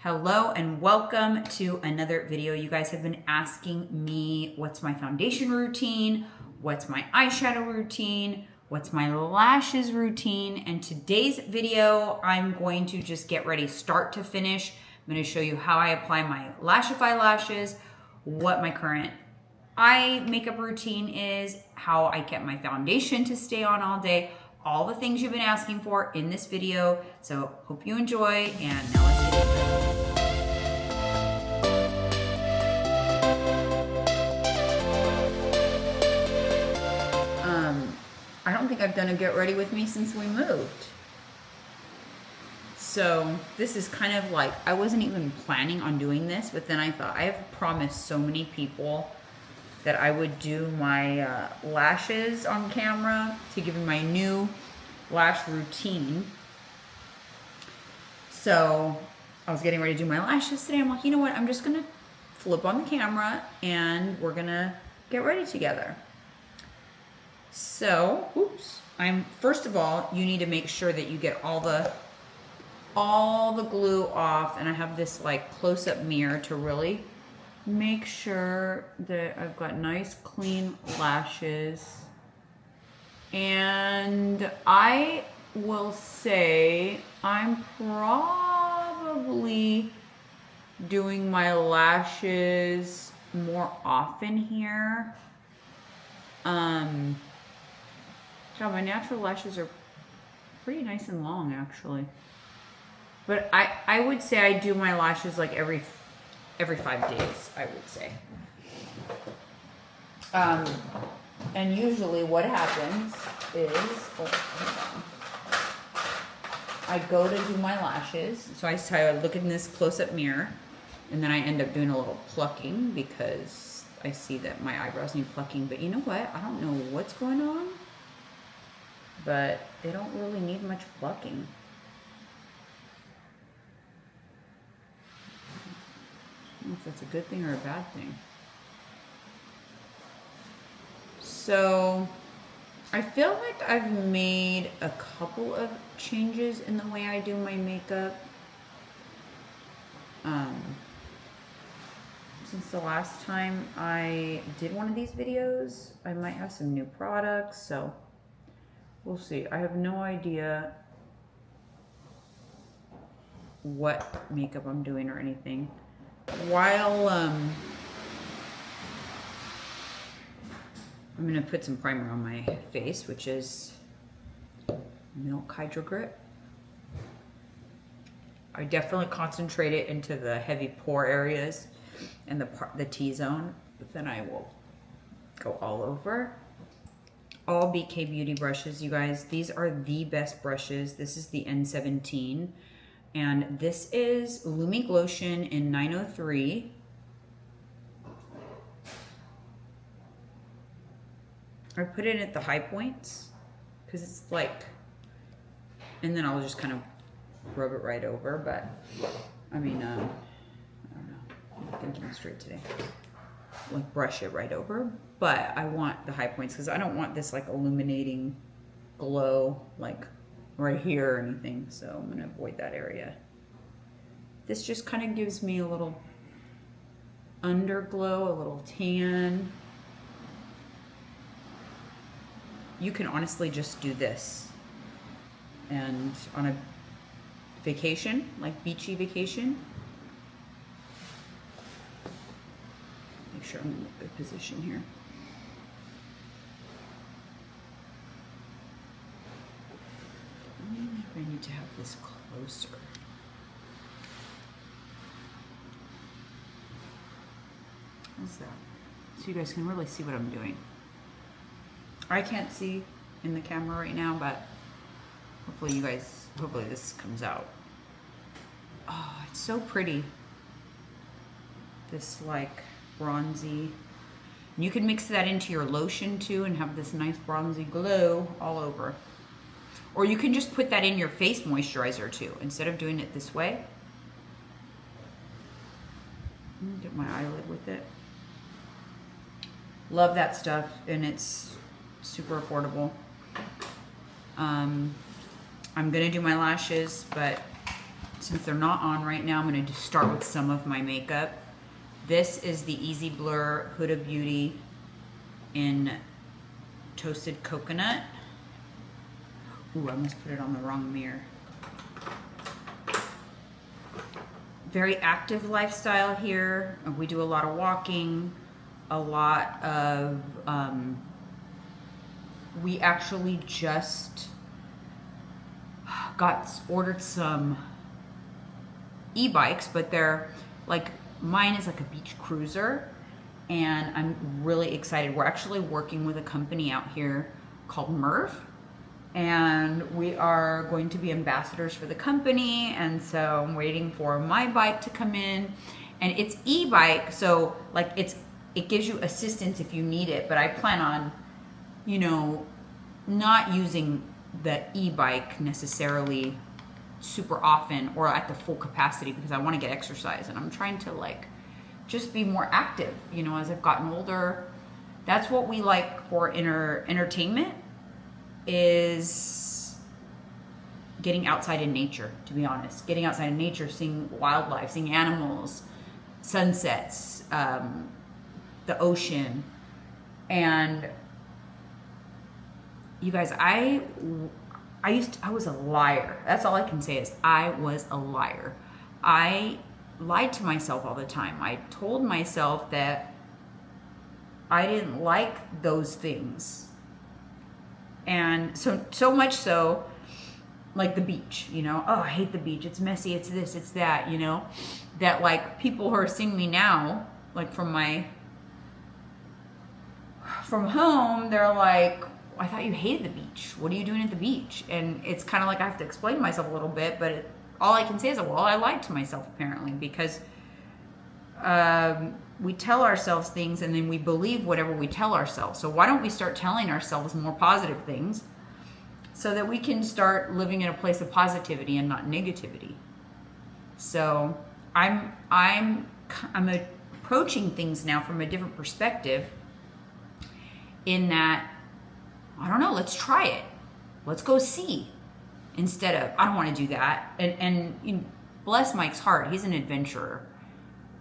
Hello and welcome to another video. You guys have been asking me what's my foundation routine, what's my eyeshadow routine, what's my lashes routine, and today's video I'm going to just get ready start to finish. I'm going to show you how I apply my Lashify lashes, what my current eye makeup routine is, how I get my foundation to stay on all day, all the things you've been asking for in this video. So hope you enjoy, and now let's get into it. I don't think I've done a get ready with me since we moved. So this is kind of like, I wasn't even planning on doing this, but then I thought I have promised so many people that I would do my lashes on camera to give you my new lash routine. So I was getting ready to do my lashes today. I'm like, you know what? I'm just gonna flip on the camera and we're gonna get ready together. So, first of all, you need to make sure that you get all the glue off, and I have this like close-up mirror to really make sure that I've got nice clean lashes. And I will say I'm probably doing my lashes more often here. Yeah, my natural lashes are pretty nice and long actually. But I would say I do my lashes like every 5 days, I would say. And usually what happens is, I go to do my lashes. So I look in this close-up mirror, and then I end up doing a little plucking because I see that my eyebrows need plucking. But you know what? I don't know what's going on, but they don't really need much plucking. I don't know if that's a good thing or a bad thing. So I feel like I've made a couple of changes in the way I do my makeup. Since the last time I did one of these videos, I might have some new products, so we'll see. I have no idea what makeup I'm doing or anything. While I'm gonna put some primer on my face, which is Milk Hydro Grip. I definitely concentrate it into the heavy pore areas and the T-zone, but then I will go all over. All BK Beauty brushes, you guys. These are the best brushes. This is the N17, and this is Lumi Glotion in 903. I put it at the high points because it's like, and then I'll just kind of rub it right over. But I mean, I don't know, I'm thinking straight today. Like brush it right over, but I want the high points because I don't want this like illuminating glow like right here or anything. So I'm gonna avoid that area. This just kind of gives me a little underglow, a little tan. You can honestly just do this and on a vacation, like beachy vacation. Make sure I'm in a good position here. I need to have this closer. How's that? So you guys can really see what I'm doing. I can't see in the camera right now, but hopefully this comes out. Oh, it's so pretty. This like bronzy. And you can mix that into your lotion too and have this nice bronzy glow all over. Or you can just put that in your face moisturizer too, instead of doing it this way. Get my eyelid with it. Love that stuff, and it's super affordable. I'm gonna do my lashes, but since they're not on right now, I'm going to just start with some of my makeup. This is the Easy Blur Huda Beauty in Toasted Coconut. Ooh, I almost put it on the wrong mirror. Very active lifestyle here. We do a lot of walking, a lot of, we actually just ordered some e-bikes, but they're like, mine is like a beach cruiser, and I'm really excited. We're actually working with a company out here called Murph, and we are going to be ambassadors for the company, and so I'm waiting for my bike to come in, and it's e-bike, so like it gives you assistance if you need it, but I plan on, you know, not using the e-bike necessarily super often or at the full capacity, because I want to get exercise, and I'm trying to like just be more active, you know, as I've gotten older. That's what we like for entertainment, is getting outside in nature, to be honest. Getting outside in nature, seeing wildlife, seeing animals, sunsets, the ocean. And you guys, I was a liar. That's all I can say is I was a liar. I lied to myself all the time. I told myself that I didn't like those things. And so much so, like the beach, you know, oh, I hate the beach. It's messy. It's this, it's that, you know, that like people who are seeing me now, like from home, they're like, I thought you hated the beach. What are you doing at the beach? And it's kind of like I have to explain myself a little bit, but all I can say is, well, I lied to myself apparently, because we tell ourselves things and then we believe whatever we tell ourselves. So why don't we start telling ourselves more positive things so that we can start living in a place of positivity and not negativity? So I'm approaching things now from a different perspective, in that, I don't know, let's try it. Let's go see. Instead of, I don't want to do that. And you know, bless Mike's heart, he's an adventurer.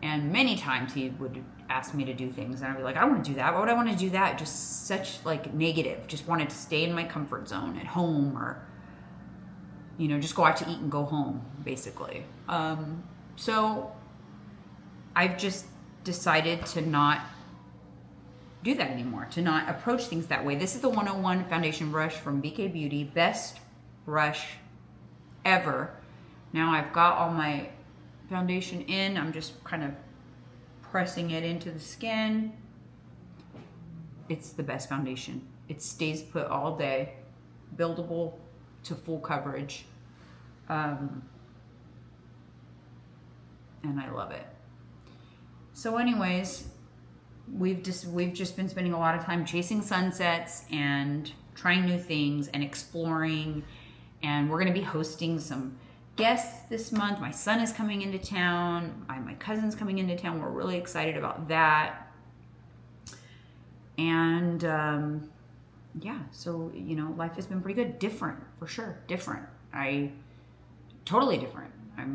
And many times he would ask me to do things, and I'd be like, I want to do that. Why would I want to do that? Just such like negative. Just wanted to stay in my comfort zone at home, or, you know, just go out to eat and go home, basically. So I've just decided to not do that anymore, to not approach things that way. This is the 101 foundation brush from BK Beauty, best brush ever. Now I've got all my foundation in, I'm just kind of pressing it into the skin. It's the best foundation. It stays put all day, buildable to full coverage, and I love it. So anyways, we've just been spending a lot of time chasing sunsets and trying new things and exploring, and we're going to be hosting some guests this month. My son is coming into town. My cousin's coming into town. We're really excited about that. And yeah, so, you know, life has been pretty good. Different, for sure. Different. Totally different.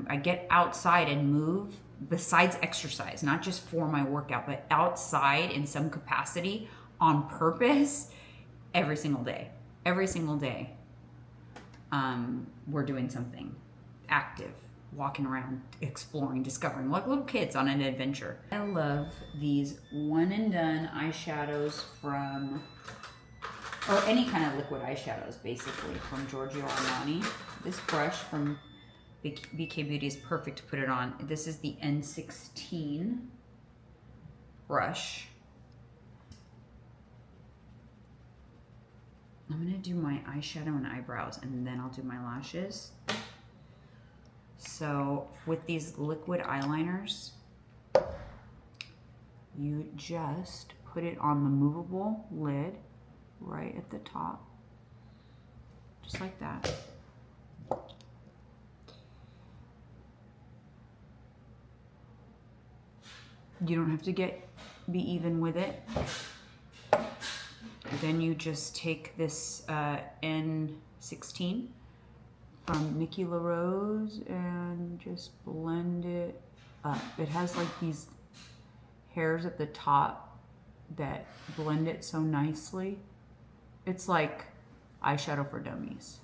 I get outside and move, besides exercise, not just for my workout, but outside in some capacity on purpose every single day. Every single day. We're doing something active, walking around, exploring, discovering, like little kids on an adventure. I love these one and done eyeshadows from, or any kind of liquid eyeshadows basically, from Giorgio Armani. This brush from BK Beauty is perfect to put it on. This is the N16 brush. I'm gonna do my eyeshadow and eyebrows, and then I'll do my lashes. So with these liquid eyeliners, you just put it on the movable lid right at the top, just like that. You don't have to be even with it. Then you just take this N16, from Mickey LaRose and just blend it up. It has like these hairs at the top that blend it so nicely. It's like eyeshadow for dummies.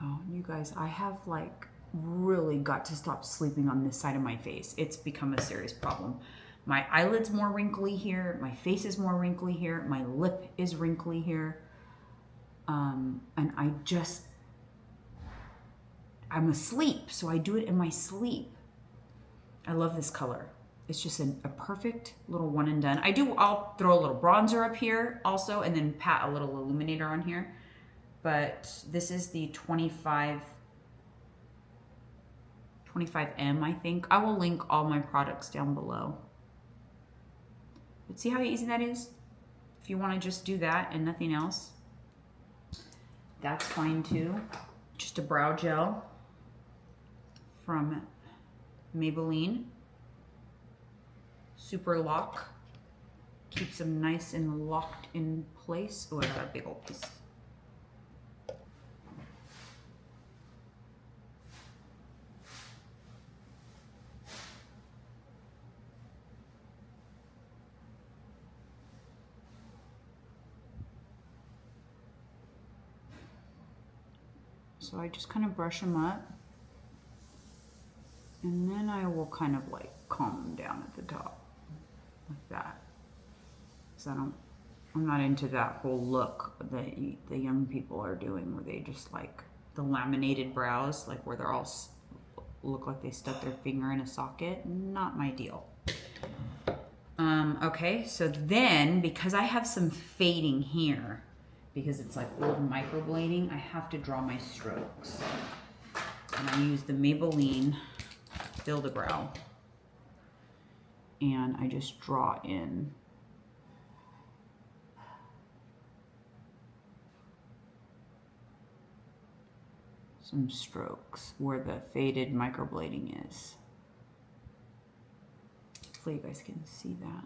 Oh, you guys, I have like really got to stop sleeping on this side of my face. It's become a serious problem. My eyelid's more wrinkly here. My face is more wrinkly here. My lip is wrinkly here. And I'm asleep, so I do it in my sleep. I love this color. It's just a perfect little one and done. I'll throw a little bronzer up here also, and then pat a little illuminator on here. But this is the 25M, I think. I will link all my products down below. But see how easy that is? If you want to just do that and nothing else, that's fine too. Just a brow gel from Maybelline. Super Lock. Keeps them nice and locked in place. Oh, I got a big old piece. So I just kind of brush them up, and then I will kind of like calm them down at the top, like that. Because I'm not into that whole look that the young people are doing, where they just like the laminated brows, like where they're all look like they stuck their finger in a socket. Not my deal. Okay, so then because I have some fading here, because it's like old microblading, I have to draw my strokes. And I use the Maybelline Build-A-Brow. And I just draw in some strokes where the faded microblading is. Hopefully you guys can see that.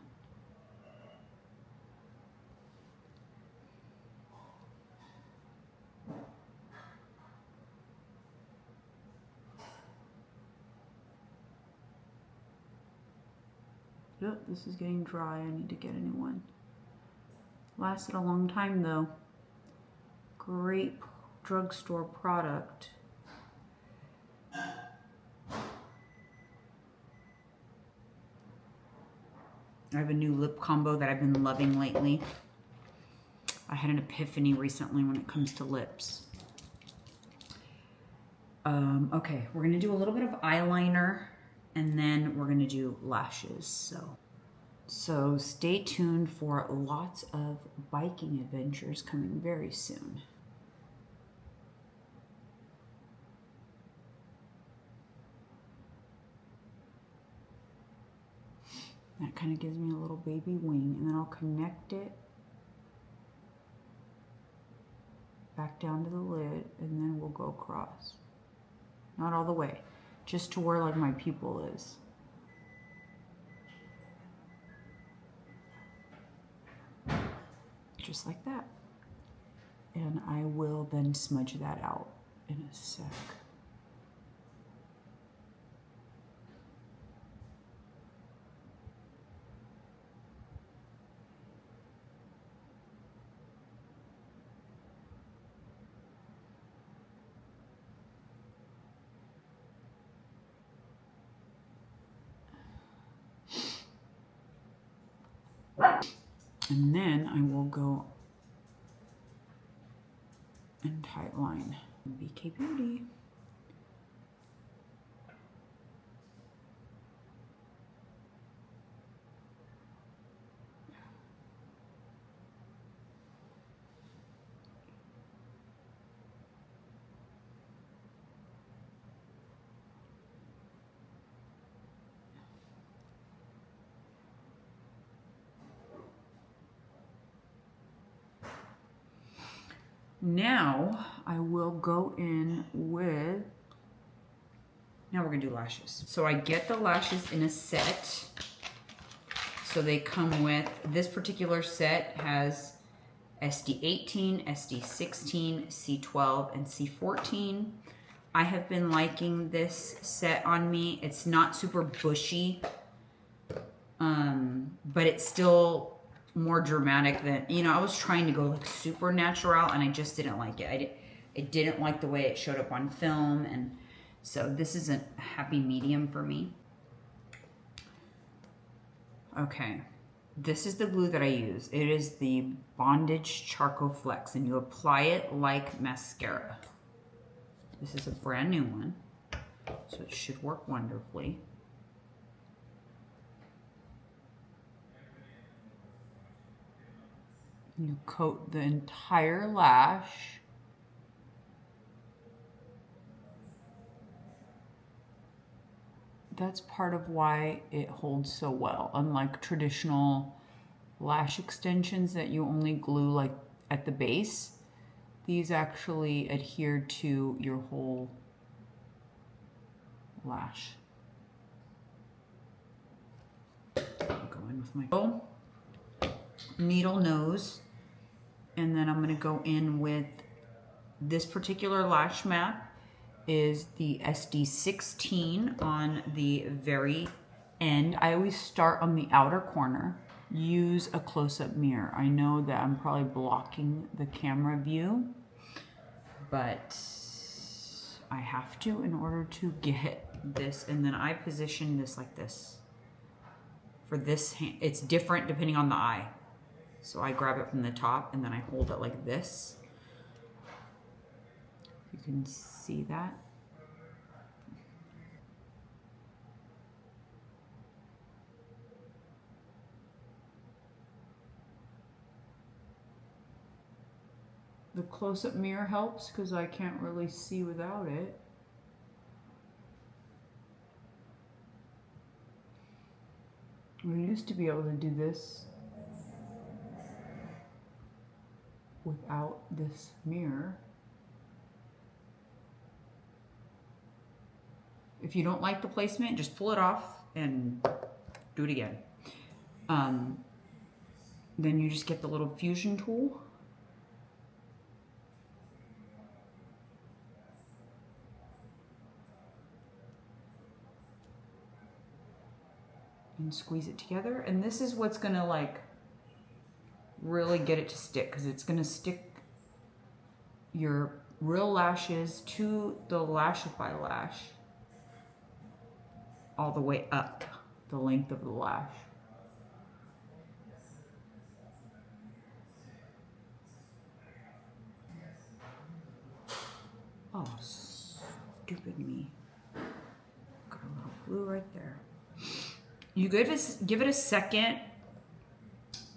Yep, this is getting dry. I need to get a new one. Lasted a long time though. Great drugstore product. I have a new lip combo that I've been loving lately. I had an epiphany recently when it comes to lips. Okay, we're gonna do a little bit of eyeliner, and then we're gonna do lashes. So stay tuned for lots of biking adventures coming very soon. That kind of gives me a little baby wing, and then I'll connect it back down to the lid, and then we'll go across. Not all the way, just to where like my pupil is. Just like that. And I will then smudge that out in a sec. And then I will go and tight line BK Beauty. Now I will go in with Now we're gonna do lashes. So I get the lashes in a set. So they come with, this particular set has SD18, SD16, C12, and C14. I have been liking this set on me. It's not super bushy, but it's still more dramatic than, you know, I was trying to go like super natural and I just didn't like it. I didn't like the way it showed up on film, and so this is a happy medium for me. Okay, this is the glue that I use. It is the Bondage Charcoal Flex, and you apply it like mascara. This is a brand new one, so it should work wonderfully. You coat the entire lash. That's part of why it holds so well. Unlike traditional lash extensions that you only glue like at the base, these actually adhere to your whole lash. I'll go in with my needle nose, and then I'm going to go in with this particular lash map is the SD16 on the very end. I always start on the outer corner. Use a close-up mirror. I know that I'm probably blocking the camera view, but I have to in order to get this. And then I position this like this. For this hand, it's different depending on the eye. So I grab it from the top and then I hold it like this. You can see that. The close-up mirror helps because I can't really see without it. We used to be able to do this without this mirror. If you don't like the placement, just pull it off and do it again. Then you just get the little fusion tool. And squeeze it together. And this is what's gonna like really get it to stick, because it's gonna stick your real lashes to the Lashify lash all the way up the length of the lash. Oh, stupid me. Got a little glue right there. You give it a second,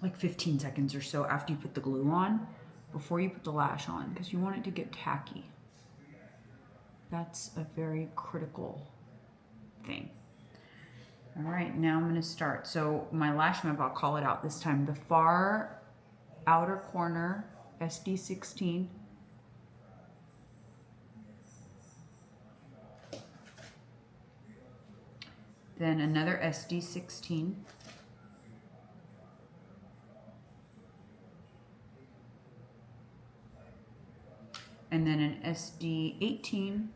like 15 seconds or so after you put the glue on, before you put the lash on, because you want it to get tacky. That's a very critical thing. All right, now I'm gonna start. So my lash map, I'll call it out this time. The far outer corner, SD16. Then another SD16. And then an SD18.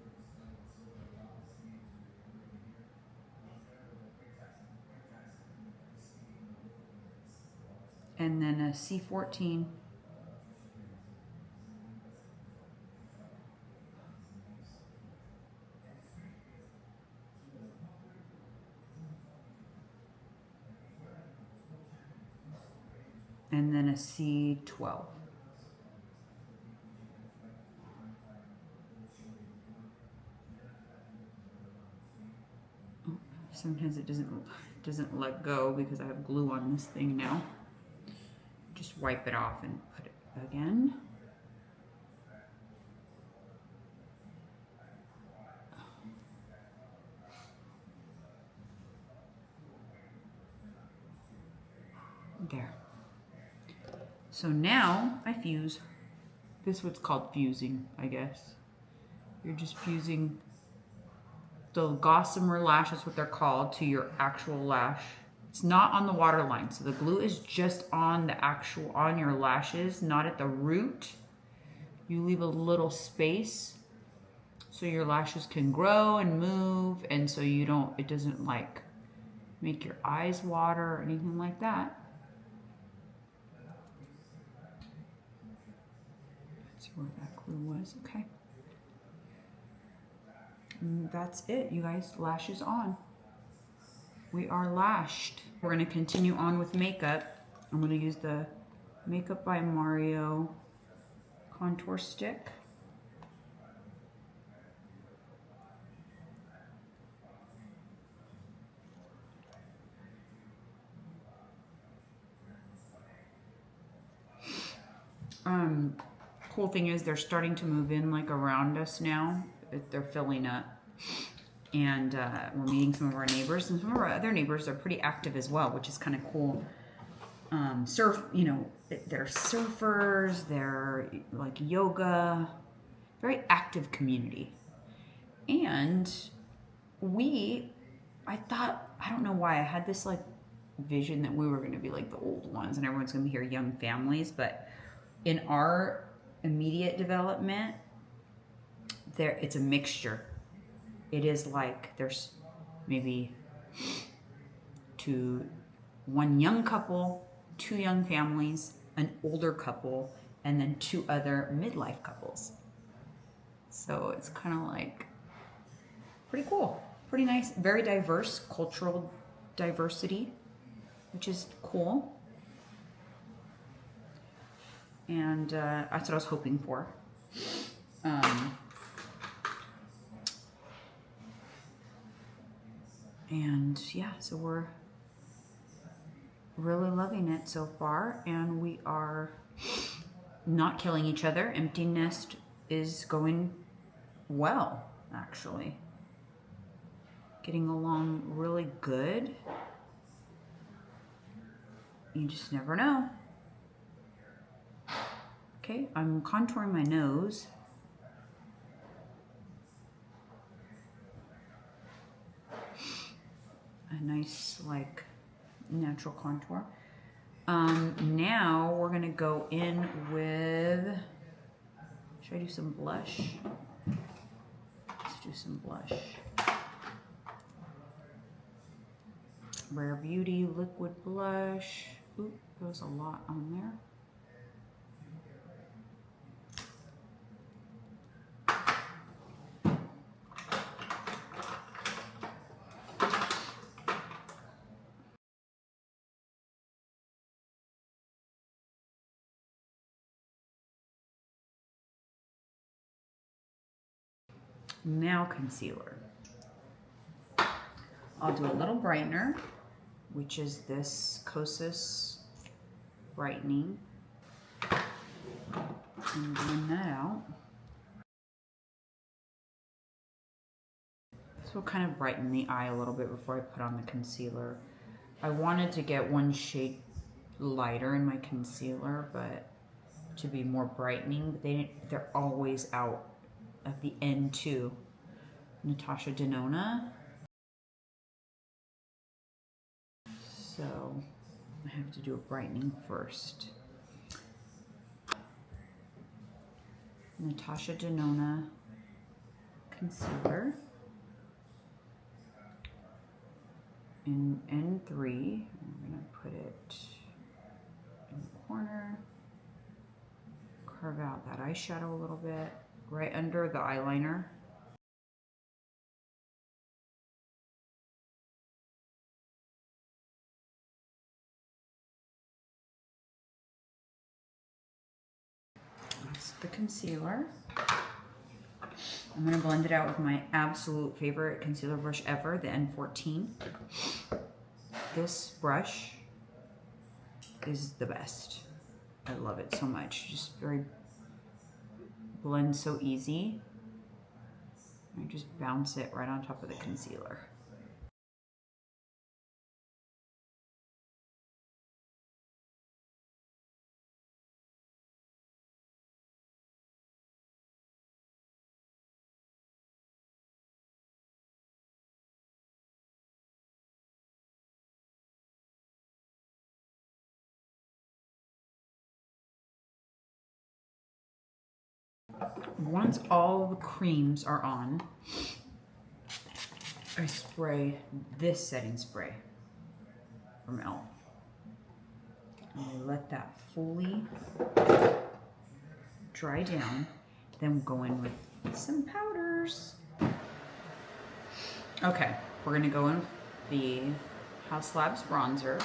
And then a C14. And then a C12. Sometimes it doesn't let go because I have glue on this thing now. Just wipe it off and put it again. There. So now I fuse. This is what's called fusing, I guess. You're just fusing the gossamer lash is what they're called, to your actual lash. It's not on the waterline, so the glue is just on the actual, on your lashes, not at the root. You leave a little space so your lashes can grow and move, and so you don't, it doesn't like make your eyes water or anything like that. That's where that glue was, okay. And that's it, you guys, lashes on. We are lashed. We're gonna continue on with makeup. I'm gonna use the Makeup by Mario contour stick. Cool thing is they're starting to move in like around us now. They're filling up. And we're meeting some of our neighbors, and some of our other neighbors are pretty active as well, which is kind of cool. You know, they're surfers, they're like yoga, very active community. And I thought, I don't know why, I had this like vision that we were going to be like the old ones and everyone's going to be here, young families, but in our immediate development, it's a mixture. It is like there's maybe one young couple, 2 young families, an older couple, and then 2 other midlife couples. So it's kind of like pretty cool, pretty nice, very diverse, cultural diversity, which is cool. And that's what I was hoping for. And yeah, so we're really loving it so far, and we are not killing each other. Empty nest is going well, actually. Getting along really good. You just never know. Okay, I'm contouring my nose. A nice, like, natural contour. Now we're gonna go in with, should I do some blush? Let's do some blush. Rare Beauty liquid blush. Oop, there was a lot on there. Now concealer. I'll do a little brightener, which is this Kosas brightening. And blend that out. This will kind of brighten the eye a little bit before I put on the concealer. I wanted to get one shade lighter in my concealer, but to be more brightening, but they're always out of the N2. Natasha Denona. So I have to do a brightening first. Natasha Denona concealer in N3. I'm gonna put it in the corner, carve out that eyeshadow a little bit, right under the eyeliner. That's the concealer. I'm gonna blend it out with my absolute favorite concealer brush ever, the N14. This brush is the best. I love it so much. Just very, blends so easy. I just bounce it right on top of the concealer. once all the creams are on, I spray this setting spray from e.l.f. And I let that fully dry down. Then we'll go in with some powders. Okay, we're gonna go in with the House Labs bronzer.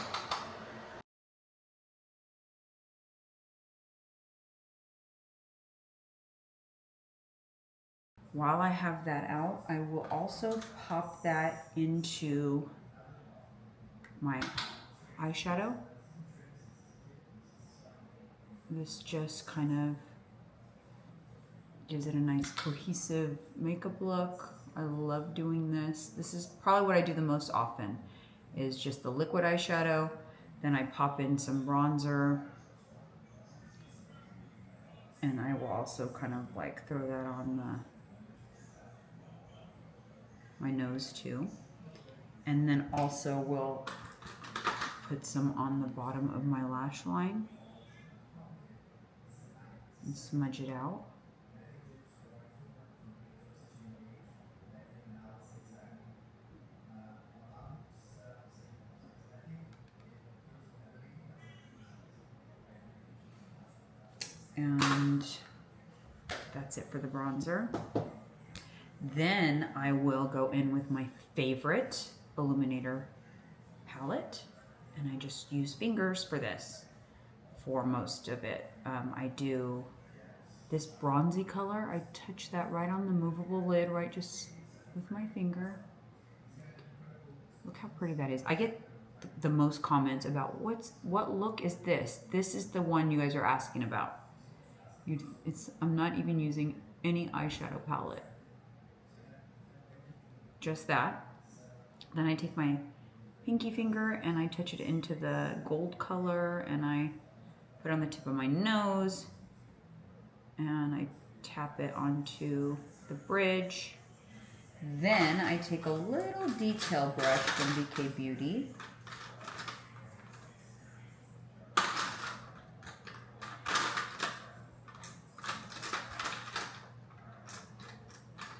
While I have that out, I will also pop that into my eyeshadow. This just kind of gives it a nice cohesive makeup look. I love doing this. This is probably what I do the most often, is just the liquid eyeshadow. Then I pop in some bronzer. And I will also kind of like throw that on my nose too. And then also we'll put some on the bottom of my lash line and smudge it out. And that's it for the bronzer. Then I will go in with my favorite illuminator palette, and I just use fingers for this for most of it. I do this bronzy color. I touch that right on the movable lid, right, just with my finger. Look how pretty that is. I get the most comments about what look is this? This is the one you guys are asking about. I'm not even using any eyeshadow palette. Just that. Then I take my pinky finger and I touch it into the gold color and I put it on the tip of my nose and I tap it onto the bridge. Then I take a little detail brush from BK Beauty.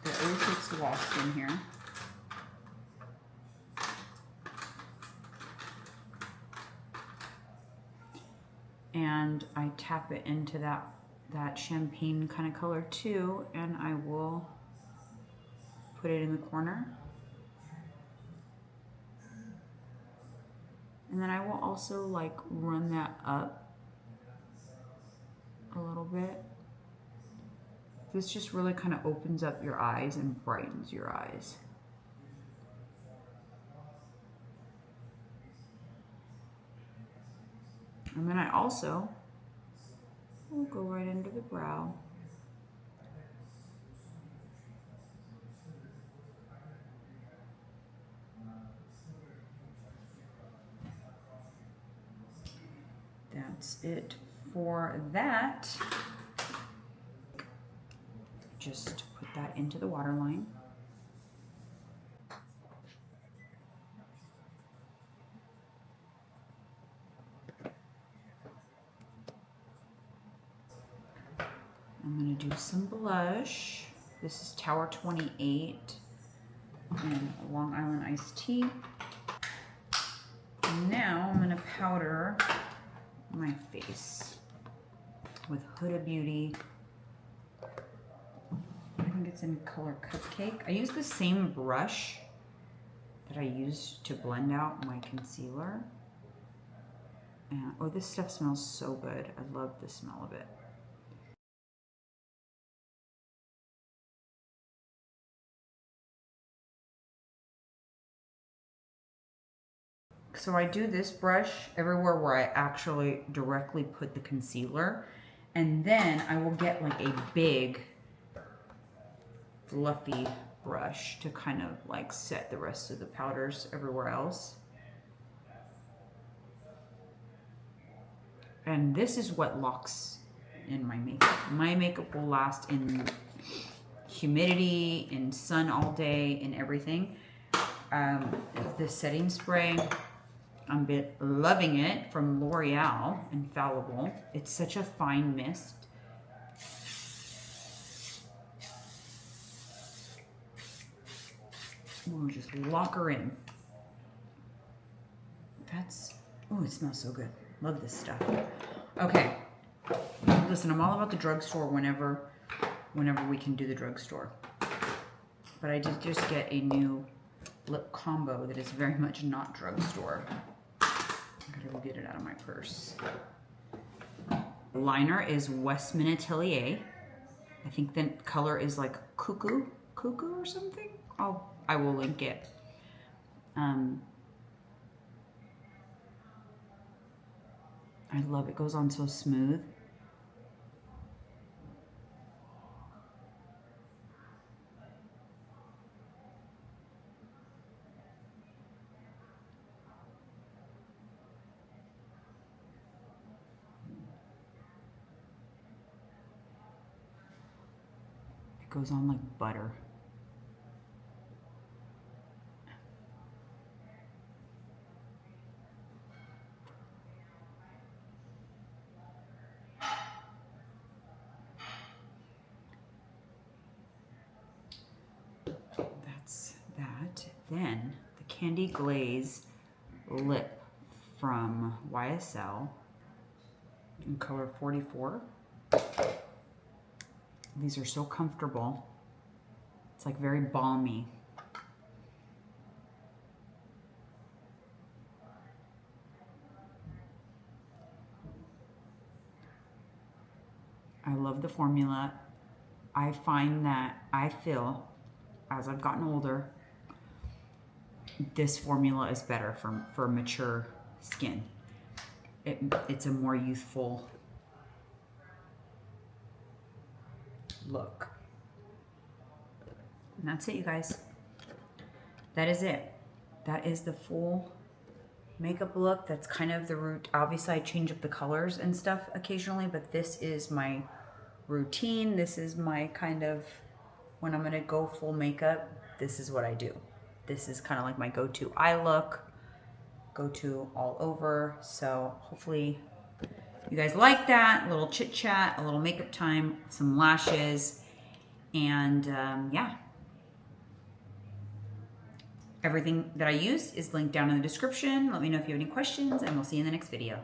That always gets washed in here. And I tap it into that champagne kind of color too, and I will put it in the corner. And then I will also like run that up a little bit. This just really kind of opens up your eyes and brightens your eyes. And then I also will go right under the brow. That's it for that. Just put that into the waterline. I'm going to do some blush. This is Tower 28 and Long Island Iced Tea. And now I'm going to powder my face with Huda Beauty. I think it's in color Cupcake. I use the same brush that I used to blend out my concealer. And oh, this stuff smells so good. I love the smell of it. So I do this brush everywhere where I actually directly put the concealer, and then I will get like a big fluffy brush to kind of like set the rest of the powders everywhere else. And this is what locks in my makeup. My makeup will last in humidity, in sun all day, in everything. The setting spray, I'm loving it, from L'Oreal, Infallible. It's such a fine mist. We'll just lock her in. Oh, it smells so good. Love this stuff. Okay. Listen, I'm all about the drugstore whenever we can do the drugstore. But I did just get a new lip combo that is very much not drugstore. I gotta go get it out of my purse. Liner is Westman Atelier. I think the color is like cuckoo or something. I will link it. I love it. It goes on so smooth. It goes on like butter. That's that. Then the Candy Glaze lip from YSL in color 44. These are so comfortable. It's like very balmy. I love the formula. I find that I feel, as I've gotten older, this formula is better for mature skin. It's a more youthful look. And that's it, you guys. That is it. That is the full makeup look. That's kind of the root. Obviously, I change up the colors and stuff occasionally, but this is my routine. This is my kind of, when I'm gonna go full makeup, this is what I do. This is kind of like my go-to eye look, go-to all over. So hopefully you guys like that. A little chit chat, a little makeup time, some lashes, and yeah. Everything that I use is linked down in the description. Let me know if you have any questions, and we'll see you in the next video.